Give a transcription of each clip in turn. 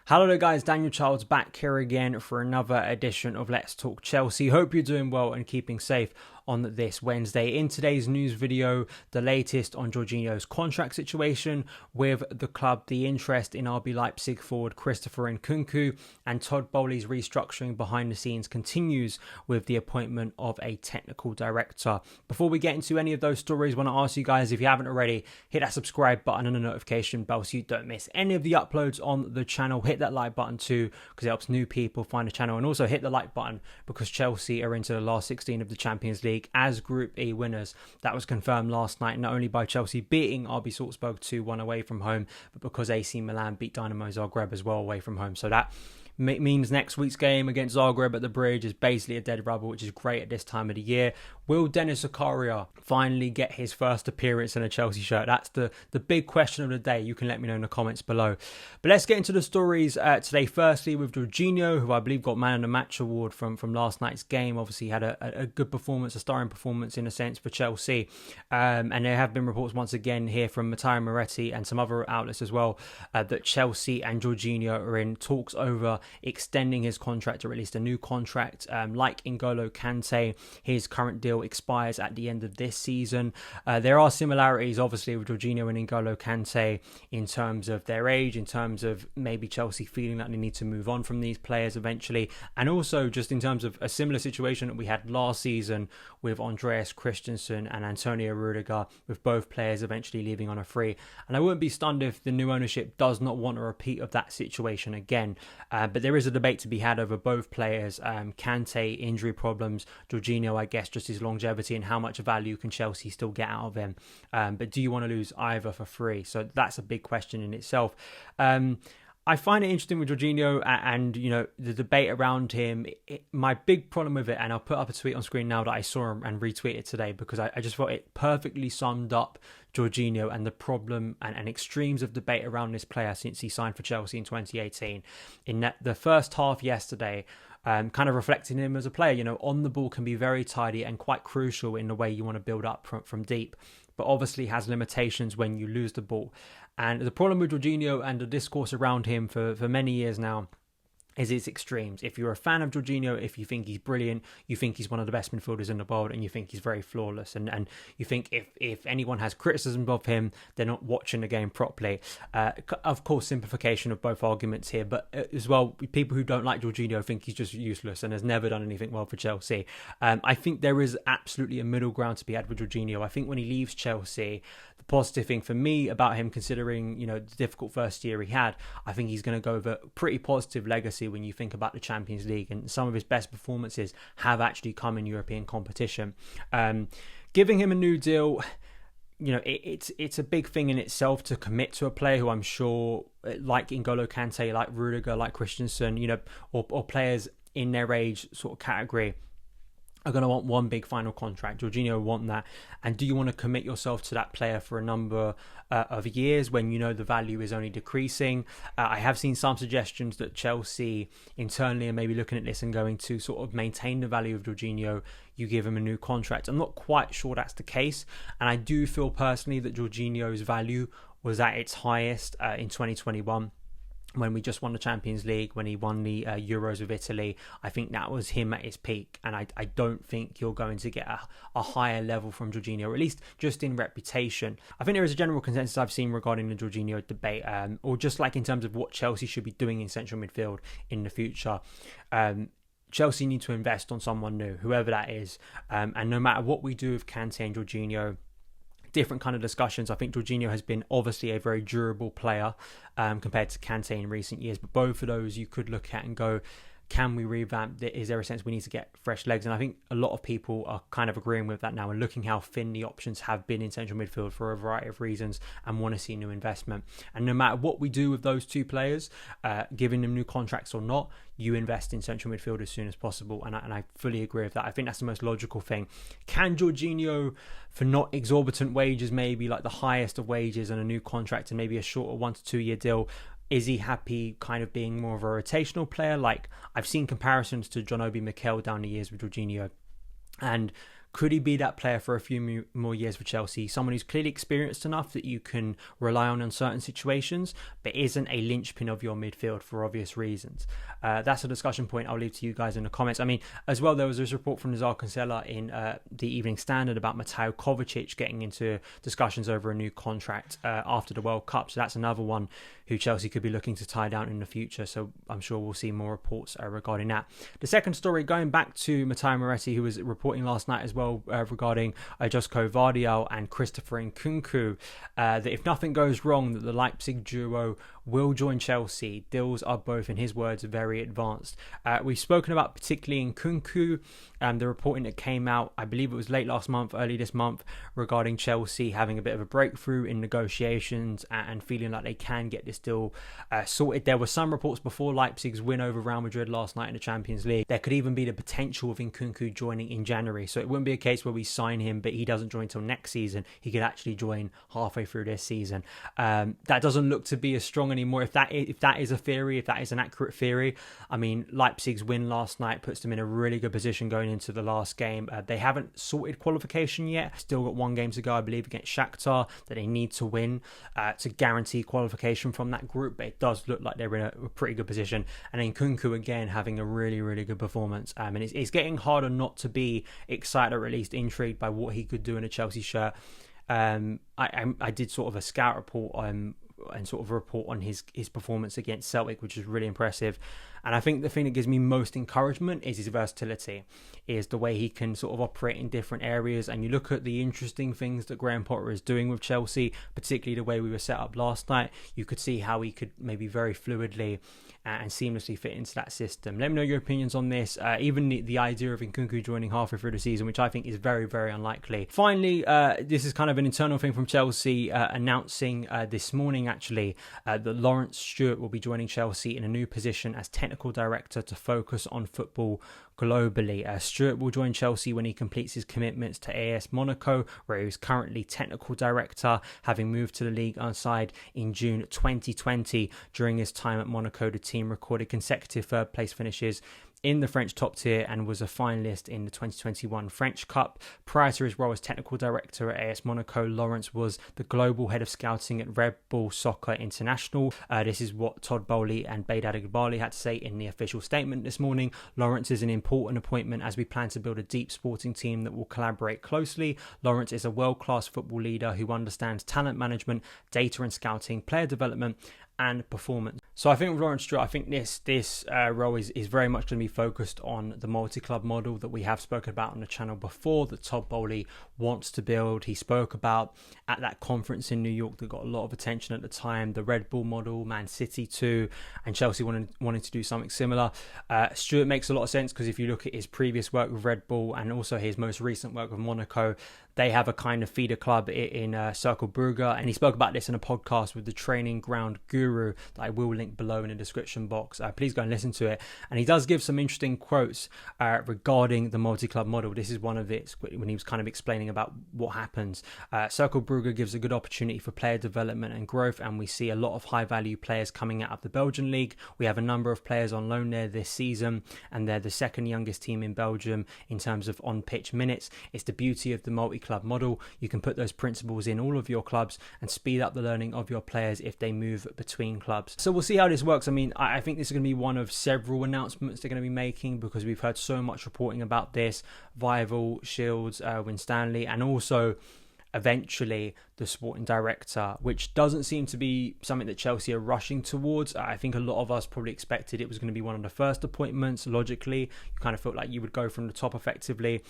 Hello there guys, Daniel Childs back here again for another edition of Let's Talk Chelsea. Hope you're doing well and keeping safe on this Wednesday. In today's news video, the latest on Jorginho's contract situation with the club, the interest in RB Leipzig forward Christopher Nkunku, and Todd Boehly's restructuring behind the scenes continues with the appointment of a technical director. Before we get into any of those stories, I want to ask you guys, if you haven't already, hit that subscribe button and the notification bell so you don't miss any of the uploads on the channel. Hit that like button too, because it helps new people find the channel, and also hit the like button because Chelsea are into the last 16 of the Champions League as Group E winners. That was confirmed last night, not only by Chelsea beating RB Salzburg 2-1 away from home, but because AC Milan beat Dynamo Zagreb as well away from home. So that means next week's game against Zagreb at the Bridge is basically a dead rubber, which is great at this time of the year. Will Dennis Zakaria finally get his first appearance in a Chelsea shirt? That's the big question of the day. You can let me know in the comments below. But let's get into the stories today. Firstly, with Jorginho, who I believe got Man of the Match award from last night's game. Obviously had a good performance, a starring performance in a sense for Chelsea. And there have been reports once again here from Matteo Moretti and some other outlets as well that Chelsea and Jorginho are in talks over extending his contract, or at least a new contract. Like N'Golo Kante, his current deal expires at the end of this season. There are similarities obviously with Jorginho and N'Golo Kante in terms of their age, in terms of maybe Chelsea feeling that they need to move on from these players eventually, and also just in terms of a similar situation that we had last season with Andreas Christensen and Antonio Rudiger, with both players eventually leaving on a free. And I wouldn't be stunned if the new ownership does not want a repeat of that situation again. But there is a debate to be had over both players. Kante, injury problems. Jorginho, I guess, just his longevity and how much value can Chelsea still get out of him. But do you want to lose either for free? So that's a big question in itself. I find it interesting with Jorginho and you know, the debate around him. My big problem with it, and I'll put up a tweet on screen now that I saw and retweeted today, because I just thought it perfectly summed up Jorginho and the problem and extremes of debate around this player since he signed for Chelsea in 2018. In that the first half yesterday, kind of reflecting him as a player, you know, on the ball can be very tidy and quite crucial in the way you want to build up from deep, but obviously has limitations when you lose the ball. And the problem with Jorginho and the discourse around him for many years now is its extremes. If you're a fan of Jorginho, if you think he's brilliant, you think he's one of the best midfielders in the world, and you think he's very flawless, and you think if anyone has criticism of him, they're not watching the game properly. Of course, simplification of both arguments here, but as well, people who don't like Jorginho think he's just useless and has never done anything well for Chelsea. I think there is absolutely a middle ground to be had with Jorginho. I think when he leaves Chelsea, the positive thing for me about him, considering, you know, the difficult first year he had, I think he's going to go with a pretty positive legacy when you think about the Champions League, and some of his best performances have actually come in European competition. Giving him a new deal, you know, it's a big thing in itself to commit to a player who I'm sure, like N'Golo Kante, like Rudiger, like Christensen, you know, or players in their age sort of category, are going to want one big final contract. Jorginho will want that. And do you want to commit yourself to that player for a number of years when you know the value is only decreasing? I have seen some suggestions that Chelsea internally are maybe looking at this and going to sort of maintain the value of Jorginho. You give him a new contract. I'm not quite sure that's the case. And I do feel personally that Jorginho's value was at its highest in 2021. When we just won the Champions League, when he won the Euros with Italy. I think that was him at his peak, and I don't think you're going to get a higher level from Jorginho, or at least just in reputation. I think there is a general consensus I've seen regarding the Jorginho debate, or just like in terms of what Chelsea should be doing in central midfield in the future. Chelsea need to invest on someone new, whoever that is, and no matter what we do with Kante and Jorginho, different kind of discussions. I think Jorginho has been obviously a very durable player compared to Kante in recent years, but both of those you could look at and go, can we revamp? Is there a sense we need to get fresh legs? And I think a lot of people are kind of agreeing with that now and looking how thin the options have been in central midfield for a variety of reasons and want to see new investment. And no matter what we do with those two players, giving them new contracts or not, you invest in central midfield as soon as possible. And I fully agree with that. I think that's the most logical thing. Can Jorginho, for not exorbitant wages, maybe like the highest of wages and a new contract and maybe a shorter 1 to 2 year deal, is he happy kind of being more of a rotational player? Like, I've seen comparisons to John Obi Mikel down the years with Jorginho, and Could he be that player for a few more years for Chelsea? Someone who's clearly experienced enough that you can rely on in certain situations, but isn't a linchpin of your midfield for obvious reasons. That's a discussion point I'll leave to you guys in the comments. I mean, as well, there was this report from Nazar Kinsella in the Evening Standard about Mateo Kovacic getting into discussions over a new contract after the World Cup. So that's another one who Chelsea could be looking to tie down in the future. So I'm sure we'll see more reports regarding that. The second story, going back to Matteo Moretti, who was reporting last night as well regarding Josko, Gvardiol and Christopher Nkunku, that if nothing goes wrong, that the Leipzig duo will join Chelsea. Deals are both, in his words, very advanced. We've spoken about particularly Nkunku, the reporting that came out, I believe it was late last month, early this month, regarding Chelsea having a bit of a breakthrough in negotiations and feeling like they can get this deal sorted. There were some reports before Leipzig's win over Real Madrid last night in the Champions League. There could even be the potential of Nkunku joining in January. So it wouldn't be a case where we sign him, but he doesn't join until next season. He could actually join halfway through this season. That doesn't look to be as strong anymore. If that is a theory, if that is an accurate theory, I mean, Leipzig's win last night puts them in a really good position going into the last game. They haven't sorted qualification yet. Still got one game to go, I believe, against Shakhtar that they need to win to guarantee qualification from that group. But it does look like they're in a pretty good position. And then Nkunku again having a really, really good performance. And it's getting harder not to be excited or at least intrigued by what he could do in a Chelsea shirt. I did sort of a scout report and sort of a report on his performance against Celtic, which is really impressive. And I think the thing that gives me most encouragement is his versatility, is the way he can sort of operate in different areas. And you look at the interesting things that Graham Potter is doing with Chelsea, particularly the way we were set up last night, you could see how he could maybe very fluidly and seamlessly fit into that system. Let me know your opinions on this. Even the idea of Nkunku joining halfway through the season, which I think is very, very unlikely. Finally, this is kind of an internal thing from Chelsea, announcing this morning actually that Lawrence Stewart will be joining Chelsea in a new position as technical director to focus on football globally. Stewart will join Chelsea when he completes his commitments to AS Monaco, where he is currently technical director, having moved to the league side in June 2020. During his time at Monaco, the team recorded consecutive third place finishes in the French top tier and was a finalist in the 2021 French Cup. Prior to his role as technical director at AS Monaco, Lawrence was the global head of scouting at Red Bull Soccer International. This is what Todd Boehly and Gvardiol had to say in the official statement this morning. Lawrence is an important appointment as we plan to build a deep sporting team that will collaborate closely. Lawrence is a world-class football leader who understands talent management, data and scouting, player development and performance. So I think with Lawrence Stewart, I think this role is very much going to be focused on the multi-club model that we have spoken about on the channel before, that Todd Boehly wants to build. He spoke about at that conference in New York that got a lot of attention at the time, the Red Bull model, Man City too, and Chelsea wanted to do something similar. Stewart makes a lot of sense because if you look at his previous work with Red Bull and also his most recent work with Monaco, they have a kind of feeder club in Cercle Brugge, and he spoke about this in a podcast with the Training Ground Guru that I will link below in the description box. Please go and listen to it. And he does give some interesting quotes regarding the multi-club model. This is one of it when he was kind of explaining about what happens. Cercle Brugge gives a good opportunity for player development and growth, and we see a lot of high-value players coming out of the Belgian league. We have a number of players on loan there this season, and they're the second youngest team in Belgium in terms of on-pitch minutes. It's the beauty of the multi-club model. You can put those principles in all of your clubs and speed up the learning of your players if they move between clubs. So we'll see how this works. I mean, I think this is going to be one of several announcements they're going to be making because we've heard so much reporting about this. Vival, Shields, Winstanley, and also eventually the sporting director, which doesn't seem to be something that Chelsea are rushing towards. I think a lot of us probably expected it was going to be one of the first appointments. Logically, you kind of felt like you would go from the top effectively.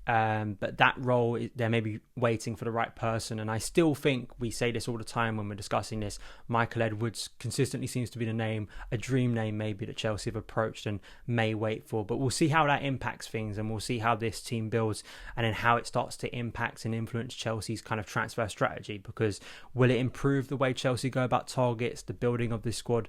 But that role, they're maybe waiting for the right person. And I still think, we say this all the time when we're discussing this, Michael Edwards consistently seems to be the name, a dream name maybe that Chelsea have approached and may wait for. But we'll see how that impacts things, and we'll see how this team builds and then how it starts to impact and influence Chelsea's kind of transfer strategy. Because will it improve the way Chelsea go about targets, the building of this squad?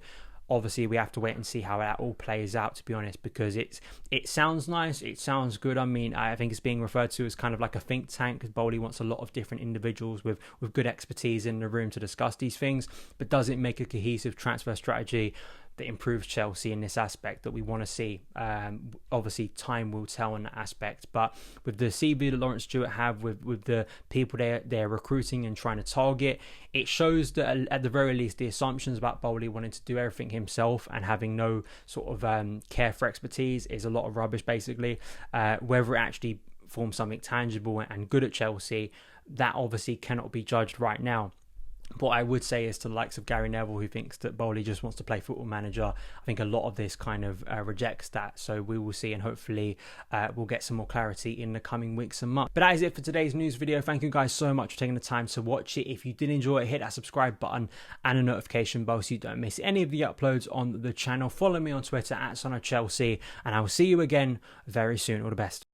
Obviously, we have to wait and see how that all plays out, to be honest, because it sounds nice, it sounds good. I mean, I think it's being referred to as kind of like a think tank, because Boehly wants a lot of different individuals with good expertise in the room to discuss these things. But does it make a cohesive transfer strategy? that improves Chelsea in this aspect that we want to see. Obviously, time will tell in that aspect, but with the CV that Lawrence Stewart have, with the people they're recruiting and trying to target, it shows that at the very least the assumptions about Boehly wanting to do everything himself and having no sort of care for expertise is a lot of rubbish, basically. Whether it actually forms something tangible and good at Chelsea, that obviously cannot be judged right now. What I would say is to the likes of Gary Neville, who thinks that Boehly just wants to play Football Manager, I think a lot of this kind of rejects that. So we will see, and hopefully we'll get some more clarity in the coming weeks and months. But that is it for today's news video. Thank you guys so much for taking the time to watch it. If you did enjoy it, hit that subscribe button and a notification bell so you don't miss any of the uploads on the channel. Follow me on Twitter at SonOfChelsea, and I will see you again very soon. All the best.